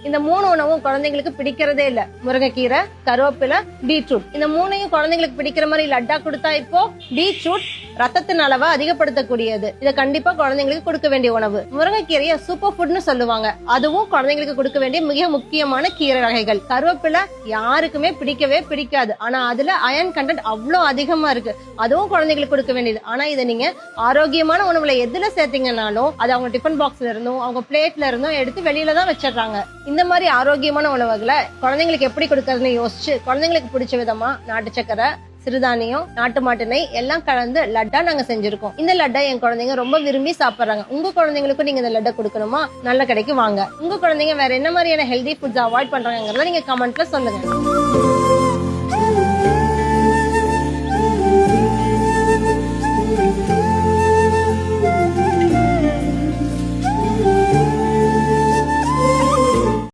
இந்த 3 உணவும் குழந்தைங்களுக்கு பிடிக்கிறதே இல்ல. முருங்கைக்கீரை, கருவேப்பிலை, பீட்ரூட். இந்த 3ஐயும் குழந்தைங்களுக்கு பிடிக்கிற மாதிரி லட்டா கொடுத்தா இப்போ பீட்ரூட் ரத்தத்தின் அளவை அதிகப்படுத்தக்கூடியது. இதை கண்டிப்பா குழந்தைங்களுக்கு கொடுக்க வேண்டிய உணவு. முருங்கைக்கீரையை சூப்பர் ஃபுட்னு சொல்லுவாங்க. அதுவும் குழந்தைங்களுக்கு கொடுக்க வேண்டிய மிக முக்கியமான கீரை வகைகள். கருவேப்பிலை யாருக்குமே பிடிக்கவே பிடிக்காது. ஆனா அதுல அயன் கண்டென்ட் அவ்வளவு அதிகமா இருக்கு. அதுவும் குழந்தைங்களுக்கு கொடுக்க வேண்டியது. ஆனா இதை நீங்க ஆரோக்கியமான உணவுல எதுல சேர்த்தீங்கன்னாலும் அது அவங்க டிஃபன் பாக்ஸ்ல இருந்தும் அவங்க பிளேட்ல இருந்தும் எடுத்து வெளியில தான் வச்சிடறாங்க. இந்த மாதிரி ஆரோக்கியமான உணவுகளை குழந்தைங்களுக்கு எப்படி கொடுக்கறதுன்னு யோசிச்சு குழந்தைங்களுக்கு பிடிச்ச விதமா நாட்டு சக்கரை, சிறுதானியம், நாட்டு மாட்டு நெய் எல்லாம் கலந்து லட்டா நாங்க செஞ்சிருக்கோம். இந்த லட்டா என் குழந்தைங்க ரொம்ப விரும்பி சாப்பிடுறாங்க. உங்க குழந்தைங்களுக்கும் நீங்க இந்த லட்டா கொடுக்கணுமா? நல்ல கடைக்கு வாங்க. உங்க குழந்தைங்க வேற என்ன மாதிரியான ஹெல்தி ஃபுட்ஸ் அவாய்ட் பண்றாங்கிறத நீங்க கமெண்ட்ல சொல்லுங்க.